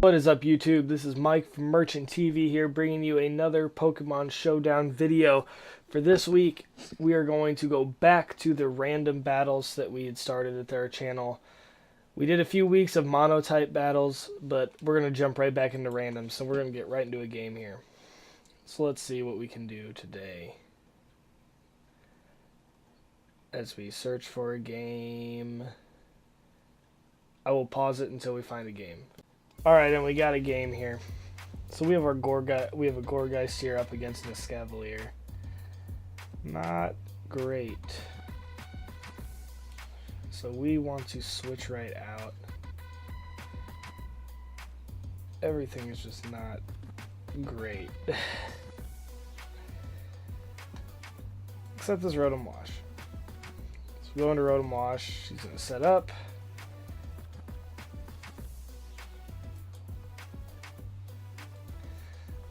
What is up, YouTube? This is Mike from Merchant TV here, bringing you another Pokemon Showdown video. For this week, we are going to go back to the random battles that we had started at our channel. We did a few weeks of mono-type battles, but we're going to jump right back into random, so we're going to get right into a game here. So let's see what we can do today. As we search for a game, I will pause it until we find a game. Alright, and we got a game here. So we have our Gourgeist here up against an Escavalier. Not great. So we want to switch right out. Everything is just not great. Except this Rotom Wash. So we go into Rotom Wash. She's going to set up.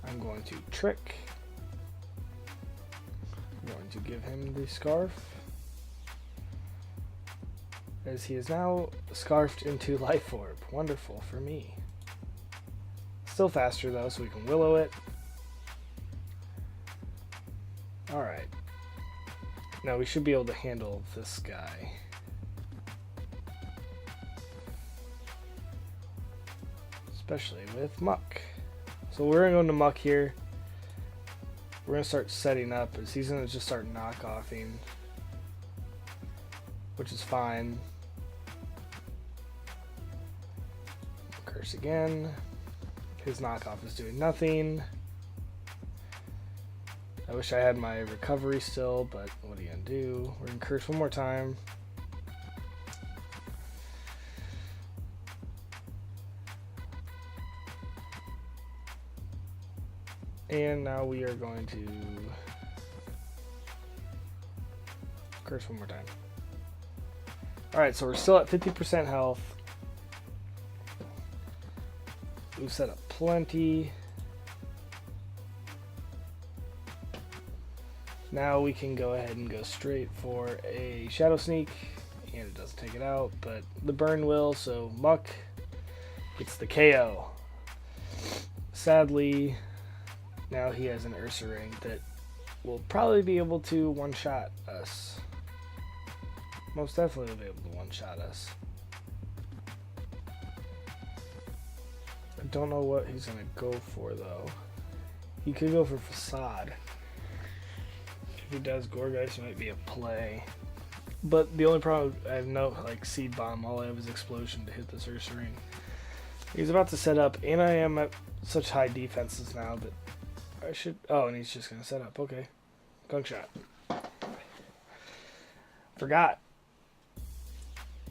I'm going to trick. I'm going to give him the scarf, as he is now scarfed into Life Orb. Wonderful for me. Still faster though, so we can Willow it. Alright. Now we should be able to handle this guy. Especially with Muck. So we're going to go into Muck here. We're going to start setting up, as he's going to just start knockoffing, which is fine. Curse again. His knockoff is doing nothing. I wish I had my recovery still, but what are you going to do? We're going to curse one more time. And now we are going to curse one more time. Alright, so we're still at 50% health. We've set up plenty. Now we can go ahead and go straight for a Shadow Sneak. And it doesn't take it out, but the burn will, so Muck gets the KO. Sadly, now he has an Ursaring that will probably be able to one-shot us. Most definitely will be able to one-shot us. I don't know what he's going to go for, though. He could go for Facade. If he does, Gourgeist might be a play. But the only problem, I have no, Seed Bomb. All I have is Explosion to hit this Ursaring. He's about to set up, and I am at such high defenses now that I should... Oh, and he's just going to set up. Okay. Gunk Shot. Forgot.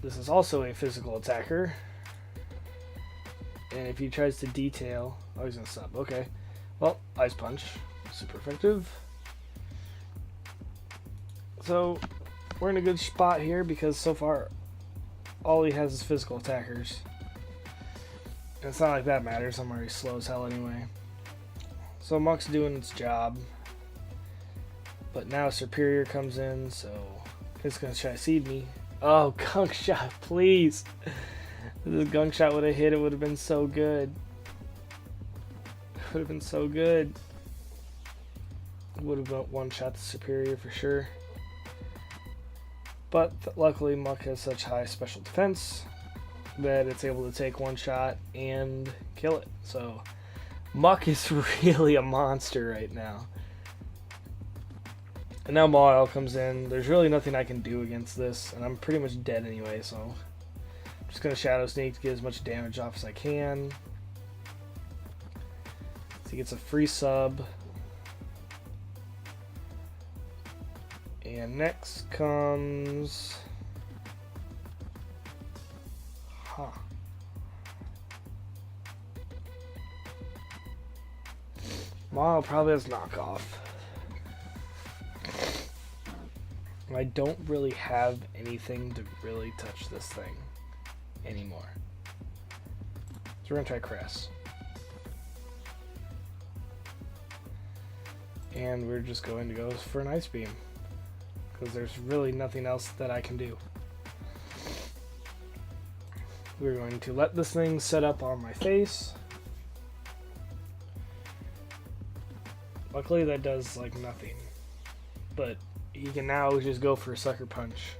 This is also a physical attacker. And if he tries to detail... Oh, he's going to sub. Okay. Well, Ice Punch. Super effective. So, we're in a good spot here because so far all he has is physical attackers. And it's not like that matters. I'm already slow as hell anyway. So Muck's doing its job, but now Superior comes in, so it's going to try to seed me. Oh, Gunk Shot, please. If this Gunk Shot would have hit, it would have been so good. It would have been so good. Would have one-shot the Superior for sure. But luckily Muck has such high special defense that it's able to take one shot and kill it. So Muck is really a monster right now. And now Mawile comes in. There's really nothing I can do against this, and I'm pretty much dead anyway, so I'm just going to Shadow Sneak to get as much damage off as I can. So he gets a free sub. And next comes... Huh. Mawile probably has knockoff. I don't really have anything to really touch this thing anymore. So we're going to try Cress. And we're just going to go for an Ice Beam, because there's really nothing else that I can do. We're going to let this thing set up on my face. Luckily that does like nothing. But he can now just go for a Sucker Punch.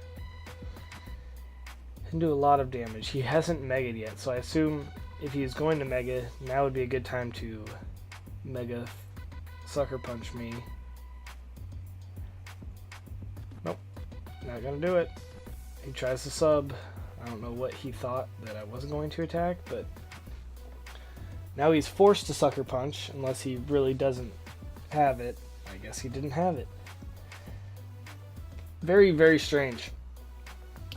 And do a lot of damage. He hasn't Mega'd yet, so I assume if he's going to Mega, now would be a good time to Mega Sucker Punch me. Nope. Not gonna do it. He tries to sub. I don't know what he thought that I wasn't going to attack, but now he's forced to Sucker Punch unless he really doesn't have it. I guess he didn't have it. Very, very strange.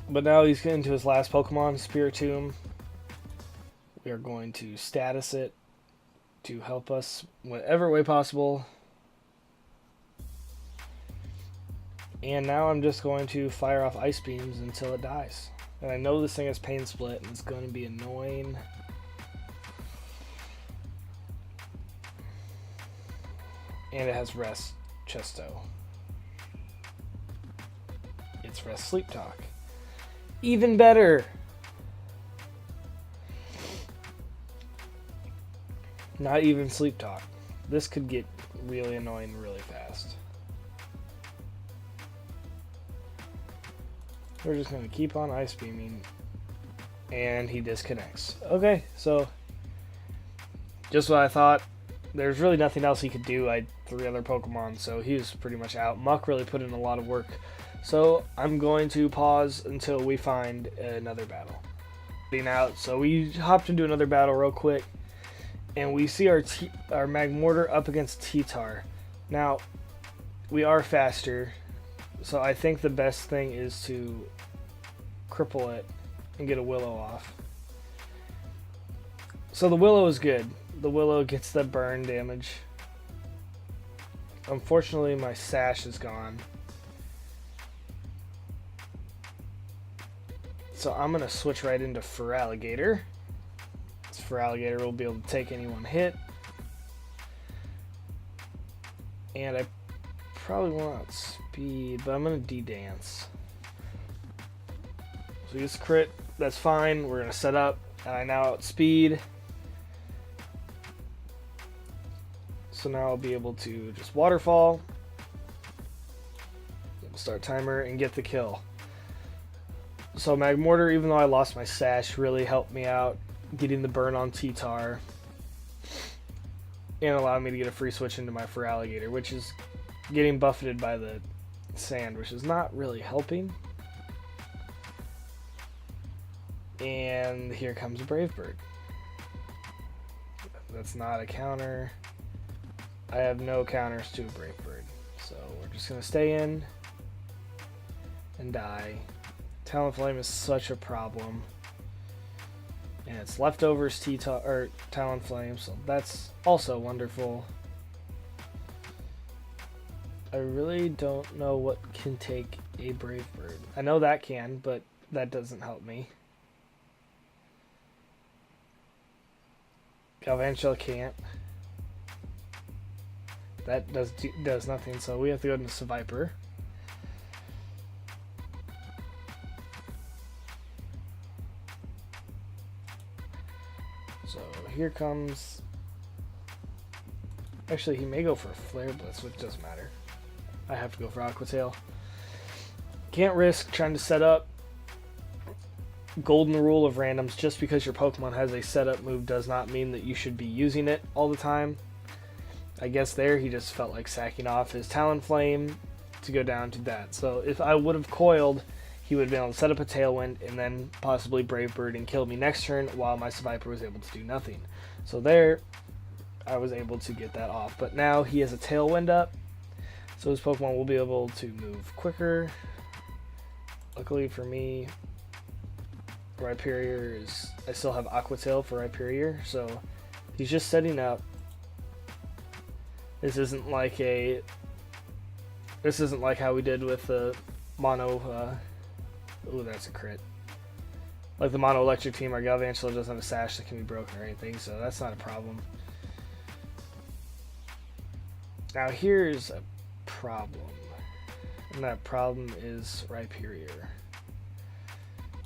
But now he's getting to his last Pokemon, Spiritomb. We are going to status it to help us whatever way possible. And now I'm just going to fire off Ice Beams until it dies. And I know this thing has Pain Split, and it's going to be annoying. And it has Rest Chesto. It's Rest Sleep Talk. Even better! Not even Sleep Talk. This could get really annoying really fast. We're just going to keep on Ice Beaming. And he disconnects. Okay, so just what I thought. There's really nothing else he could do. I had 3 other Pokemon, so he was pretty much out. Muck really put in a lot of work. So I'm going to pause until we find another battle. Being out, so we hopped into another battle real quick. And we see our Magmortar up against T-Tar. Now, we are faster. So I think the best thing is to cripple it and get a Willow off. So the Willow is good. The Willow gets the burn damage. Unfortunately, my Sash is gone. So I'm going to switch right into Feraligatr. This Feraligatr will be able to take any one hit. And I probably want speed, but I'm going to D-Dance. So he gets crit. That's fine. We're going to set up. And I now outspeed. So now I'll be able to just Waterfall. Start timer and get the kill. So Magmortar, even though I lost my Sash, really helped me out getting the burn on T-Tar. And allowed me to get a free switch into my Feraligatr, which is getting buffeted by the sand, which is not really helping. And here comes a Brave Bird. That's not a counter. I have no counters to a Brave Bird. So we're just going to stay in and die. Talonflame is such a problem. And it's leftovers Talonflame, so that's also wonderful. I really don't know what can take a Brave Bird. I know that can, but that doesn't help me. Galvantula can't. That does nothing, so we have to go into Seviper. So here comes... Actually, he may go for a Flare Blitz, which doesn't matter. I have to go for Aqua Tail. Can't risk trying to set up. Golden rule of randoms: just because your Pokemon has a setup move does not mean that you should be using it all the time. I guess there he just felt like sacking off his Talonflame to go down to that. So if I would have coiled, he would have been able to set up a Tailwind and then possibly Brave Bird and kill me next turn while my Seviper was able to do nothing. So there, I was able to get that off. But now he has a Tailwind up, so his Pokemon will be able to move quicker. Luckily for me, Rhyperior is... I still have Aqua Tail for Rhyperior, so he's just setting up. This isn't like how we did with the Mono... ooh, that's a crit. Like the Mono Electric team, our Galvantula doesn't have a Sash that can be broken or anything, so that's not a problem. Now here's a problem. And that problem is Rhyperior.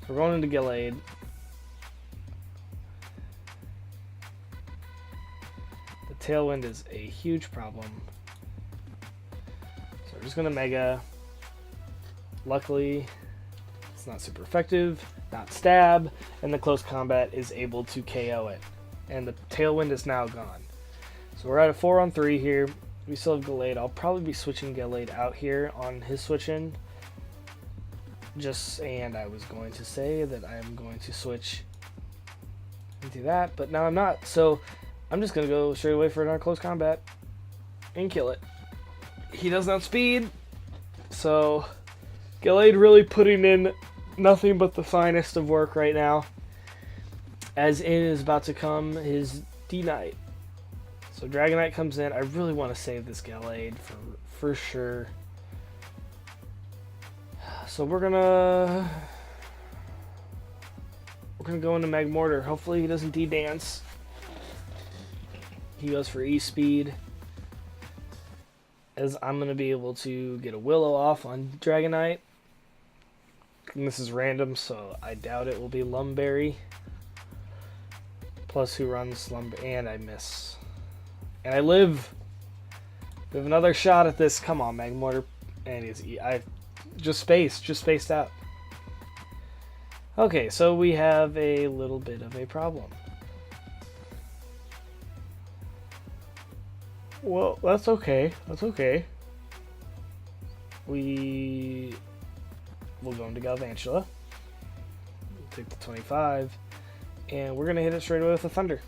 So we're going into Gallade. The Tailwind is a huge problem. just going to Mega. Luckily, it's not super effective, not stab, and the close combat is able to KO it. And the Tailwind is now gone. So we're at a 4-on-3 here. We still have Gallade. I'll probably be switching Gallade out here on his switch-in. And I was going to say that I am going to switch into that, but now I'm not. So I'm just going to go straight away for another close combat and kill it. He doesn't have speed, so Gallade really putting in nothing but the finest of work right now, as in is about to come his D-Knight. So Dragonite comes in. I really want to save this Gallade for sure. So we're gonna go into Magmortar. Hopefully he doesn't D-Dance. He goes for E-Speed, as I'm gonna be able to get a Willow off on Dragonite. And this is random, so I doubt it will be Lumberry. Plus, who runs Lumberry? And I miss. And I live. We have another shot at this. Come on, Magmortar. And he's just spaced out. Okay, so we have a little bit of a problem. Well, that's okay. That's okay. We will go into Galvantula. Take the 25. And we're going to hit it straight away with a Thunder.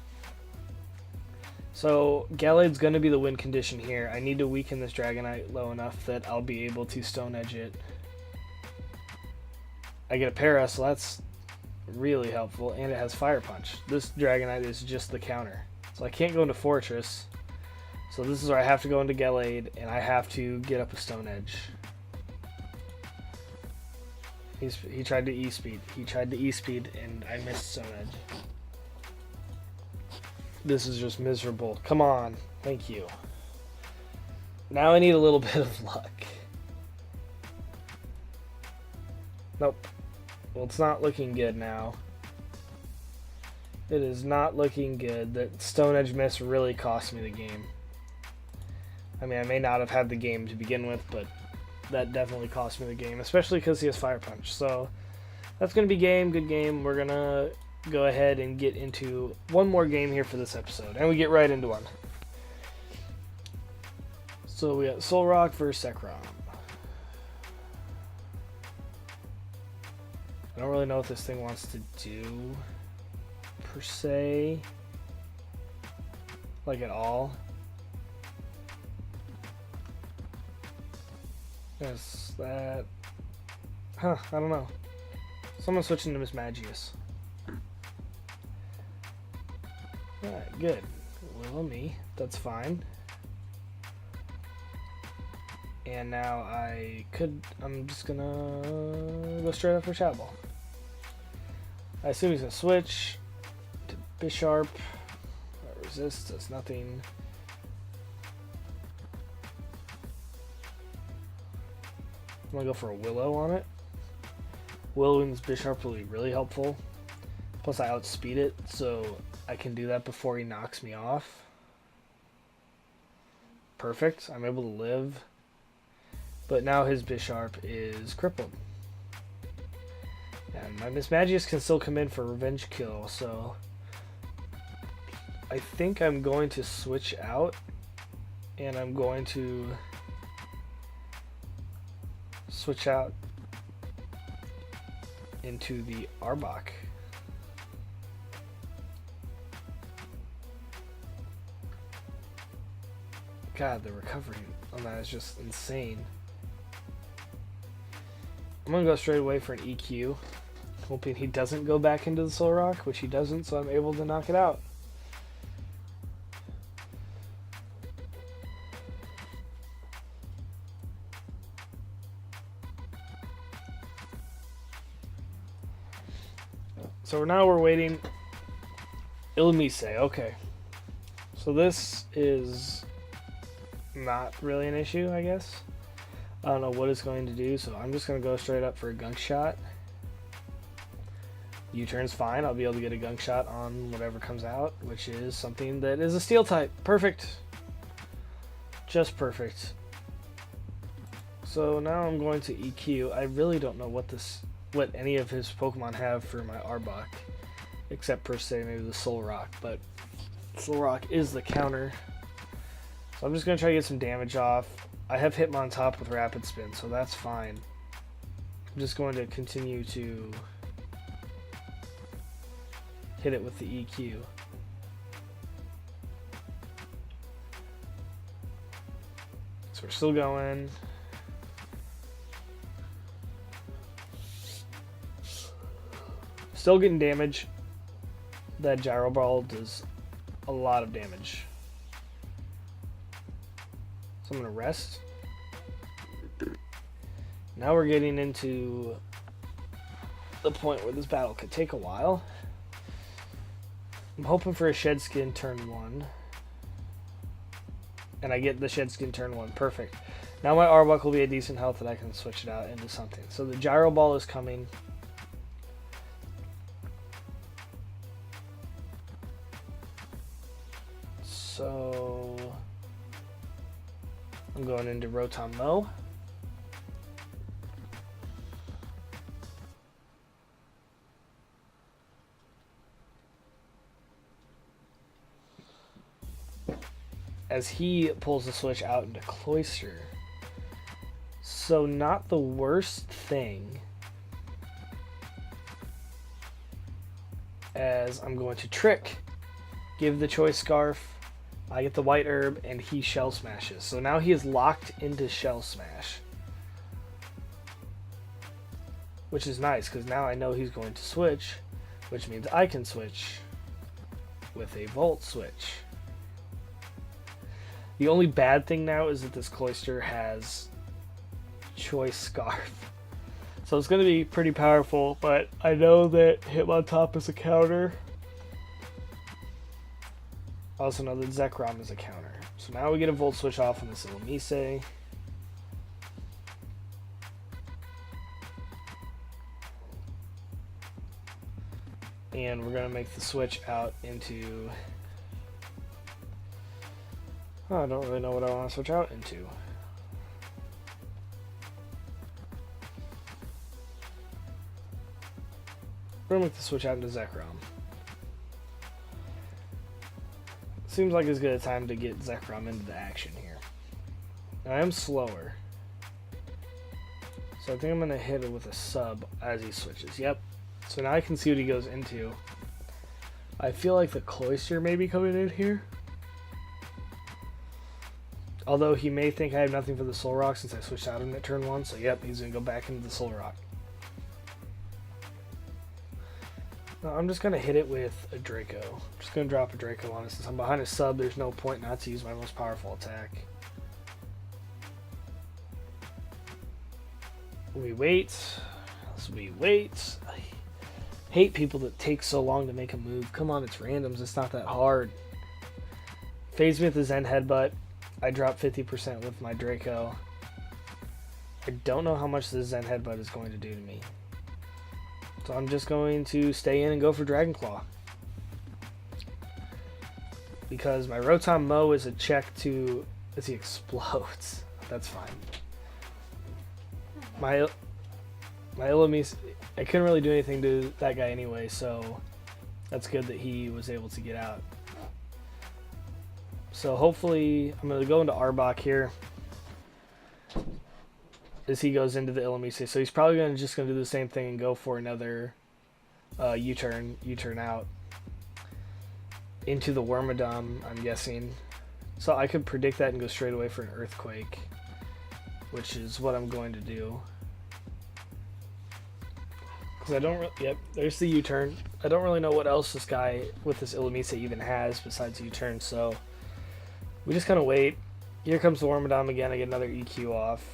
So Gallade's going to be the win condition here. I need to weaken this Dragonite low enough that I'll be able to Stone Edge it. I get a Para, so that's really helpful. And it has Fire Punch. This Dragonite is just the counter. So I can't go into Fortress. So this is where I have to go into Gallade, and I have to get up a Stone Edge. He tried to E-Speed. He tried to E-Speed, and I missed Stone Edge. This is just miserable. Come on. Thank you. Now I need a little bit of luck. Nope. Well, it's not looking good now. It is not looking good. That Stone Edge miss really cost me the game. I mean, I may not have had the game to begin with, but that definitely cost me the game, especially because he has Fire Punch. So that's going to be game. Good game. We're going to go ahead and get into one more game here for this episode, and we get right into one. So we got Solrock versus Zekrom. I don't really know what this thing wants to do per se, like at all. Yes, that. Huh, I don't know. Someone's switching to Miss Magius. Alright, good. Willow me. That's fine. And now I'm just gonna go straight up for Shadow Ball. I assume he's gonna switch to Bisharp. Resist does nothing. I'm gonna go for a Willow on it. Willowing this Bisharp will be really helpful. Plus I outspeed it, so I can do that before he knocks me off. Perfect. I'm able to live. But now his Bisharp is crippled. And my Miss Magius can still come in for revenge kill, so I think I'm going to switch out, and I'm going to switch out into the Arbok. God, the recovery on that is just insane. I'm going to go straight away for an EQ, hoping he doesn't go back into the Solrock, which he doesn't, so I'm able to knock it out. So now we're waiting. Illumise, okay. So this is not really an issue, I guess. I don't know what it's going to do, so I'm just going to go straight up for a Gunk Shot. U-turn's fine. I'll be able to get a Gunk Shot on whatever comes out, which is something that is a Steel type. Perfect. Just perfect. So now I'm going to EQ. I really don't know what any of his Pokemon have for my Arbok, except per se maybe the Soul Rock, but Soul Rock is the counter. So I'm just going to try to get some damage off. I have Hitmontop with Rapid Spin, so that's fine. I'm just going to continue to hit it with the EQ. So we're still going. Still getting damage. That Gyro Ball does a lot of damage. So I'm going to rest. Now we're getting into the point where this battle could take a while. I'm hoping for a Shed Skin turn 1. And I get the Shed Skin turn 1. Perfect. Now my Arbok will be at decent health that I can switch it out into something. So the Gyro Ball is coming. So I'm going into Rotom Mow. As he pulls the switch out into Cloyster. So not the worst thing, as I'm going to Trick, give the Choice Scarf, I get the White Herb, and he Shell Smashes. So now he is locked into Shell Smash, which is nice because now I know he's going to switch, which means I can switch with a Volt Switch. The only bad thing now is that this Cloyster has Choice Scarf. So it's going to be pretty powerful, but I know that Hitmontop is a counter. I also know that Zekrom is a counter. So now we get a Volt Switch off on this Illumise. And we're going to make the switch out into... Oh, I don't really know what I want to switch out into. We're going to make the switch out into Zekrom. Seems like as good a time to get Zekrom into the action here. Now, I am slower. So I think I'm going to hit it with a sub as he switches. Yep. So now I can see what he goes into. I feel like the Cloyster may be coming in here. Although he may think I have nothing for the Soul Rock since I switched out him at turn 1. So yep, he's going to go back into the Soul Rock. Now, I'm just going to hit it with a Draco. I'm just going to drop a Draco on it. Since I'm behind a sub, there's no point not to use my most powerful attack. We wait. As we wait. I hate people that take so long to make a move. Come on, it's randoms. It's not that hard. Phase me with the Zen Headbutt. I dropped 50% with my Draco. I don't know how much the Zen Headbutt is going to do to me. So I'm just going to stay in and go for Dragon Claw. Because my Rotom Mow is a check to... as he explodes. That's fine. My Illumise... I couldn't really do anything to that guy anyway, so... that's good that he was able to get out. So hopefully, I'm going to go into Arbok here as he goes into the Illumise. So he's probably just going to do the same thing and go for another U-turn out into the Wormadam, I'm guessing. So I could predict that and go straight away for an Earthquake, which is what I'm going to do. Because I don't yep, there's the U-turn. I don't really know what else this guy with this Illumise even has besides U-turn, so... we just kind of wait. Here comes the Wormadam again. I get another EQ off.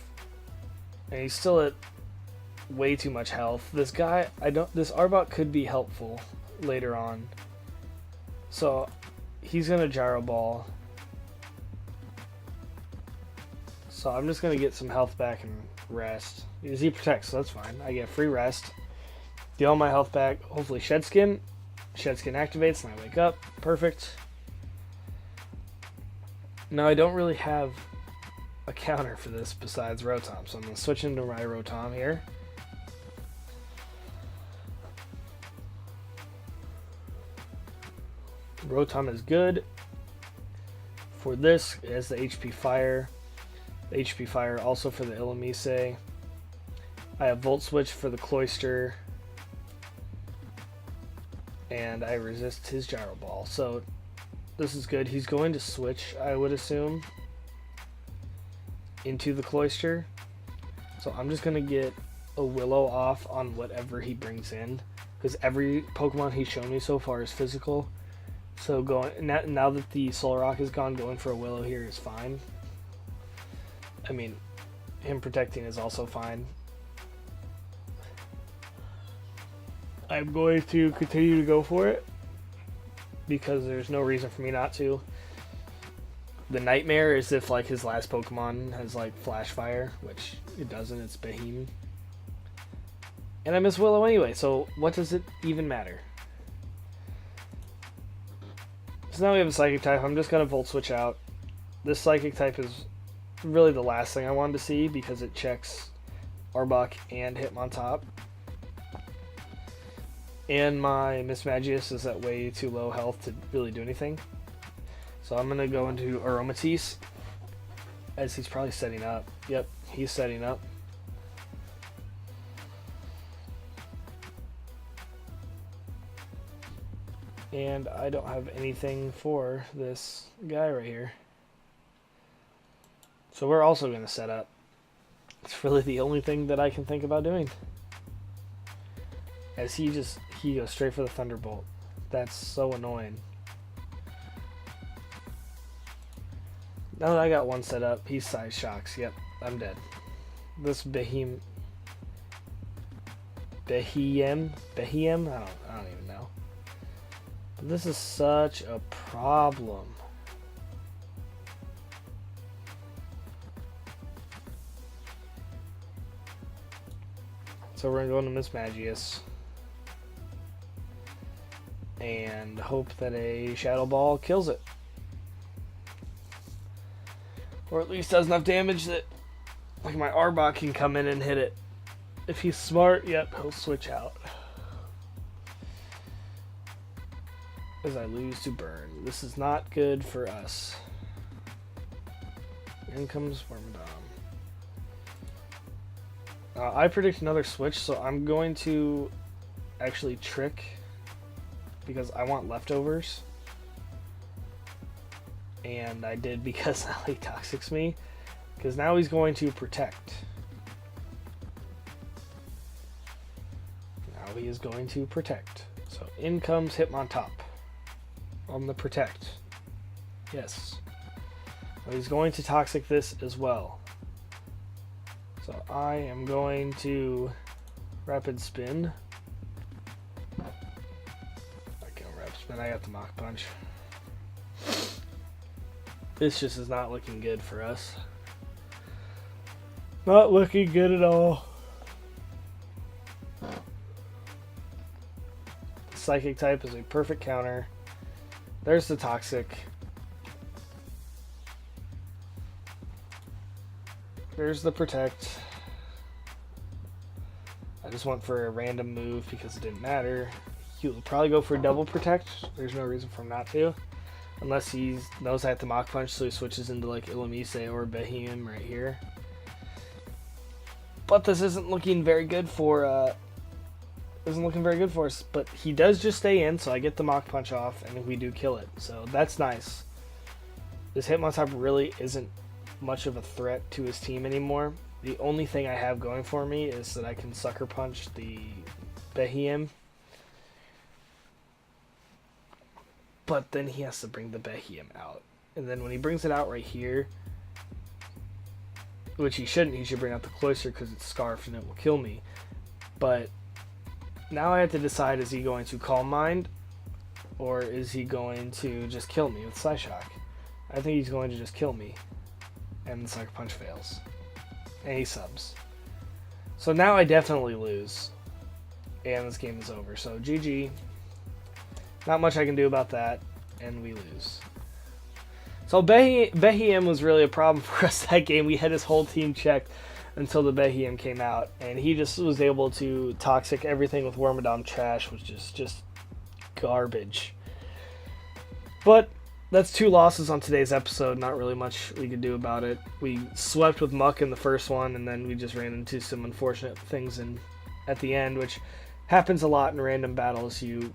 And he's still at way too much health. This guy, this Arbok could be helpful later on. So, he's going to Gyro Ball. So, I'm just going to get some health back and rest. Because he protects, so that's fine. I get free rest. Get all my health back. Hopefully Shed Skin. Shed Skin activates and I wake up. Perfect. Now I don't really have a counter for this besides Rotom. So I'm going to switch into my Rotom here. Rotom is good. For this is the HP Fire. The HP Fire also for the Illumise. I have Volt Switch for the Cloyster. And I resist his Gyro Ball. So this is good. He's going to switch, I would assume, into the Cloyster. So I'm just going to get a Willow off on whatever he brings in. Because every Pokemon he's shown me so far is physical. So now that the Solrock is gone, going for a Willow here is fine. I mean, him protecting is also fine. I'm going to continue to go for it because there's no reason for me not to. The Nightmare is if like his last Pokemon has like Flash Fire, which it doesn't, it's Behemoth. And I miss Willow anyway, so what does it even matter? So now we have a Psychic type. I'm just going to Volt Switch out. This Psychic type is really the last thing I wanted to see because it checks Arbok and Hitmontop. And my Mismagius is at way too low health to really do anything. So I'm going to go into Aromatisse as he's probably setting up. Yep, he's setting up. And I don't have anything for this guy right here. So we're also going to set up. It's really the only thing that I can think about doing. As he goes straight for the Thunderbolt. That's so annoying. Now that I got one set up, he Side Shocks. Yep, I'm dead. This Behem? I don't even know. But this is such a problem. So we're going to go into Mismagius and hope that a Shadow Ball kills it. Or at least does enough damage that like my Arbok can come in and hit it. If he's smart, yep, he'll switch out. As I lose to Burn. This is not good for us. In comes Wormadam. I predict another switch, so I'm going to actually trick because I want leftovers. And I did because he Toxics me. Because now he's going to protect. Now he is going to protect. So in comes Hitmontop on the protect. Yes. Well, he's going to Toxic this as well. So I am going to Rapid Spin. I can't Rapid Spin, I got the Mach Punch. This just is not looking good for us. Not looking good at all. The Psychic type is a perfect counter. There's the Toxic. There's the Protect. I just went for a random move because it didn't matter. He'll probably go for a double Protect. There's no reason for him not to. Unless he knows I have to Mach Punch, so he switches into like Illumise or Behemoth right here. But this isn't looking very good for us. But he does just stay in, so I get the Mach Punch off, and we do kill it. So that's nice. This Hitmontop really isn't much of a threat to his team anymore. The only thing I have going for me is that I can Sucker Punch the Behemoth. But then he has to bring the Behemoth out. And then when he brings it out right here, which he shouldn't, he should bring out the Cloyster because it's Scarfed and it will kill me. But now I have to decide, is he going to Calm Mind or is he going to just kill me with Psyshock? I think he's going to just kill me. And the Sucker Punch fails. And he subs. So now I definitely lose. And this game is over. So GG. Not much I can do about that. And we lose. So Behiem was really a problem for us that game. We had his whole team checked until the Behiem came out, and he just was able to toxic everything with Wormadam Trash, which is just garbage. But that's 2 losses on today's episode. Not really much we could do about it. We swept with Muck in the first one, and then we just ran into some unfortunate things at the end, which happens a lot in random battles. You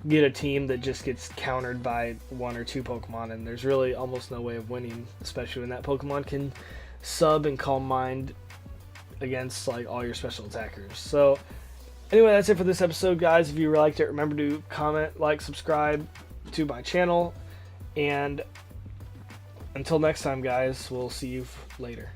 get a team that just gets countered by 1 or 2 Pokemon, and there's really almost no way of winning, especially when that Pokemon can sub and Calm Mind against like all your special attackers. So anyway, that's it for this episode, guys. If you liked it, remember to comment, like, subscribe to my channel, and until next time, guys, we'll see you later.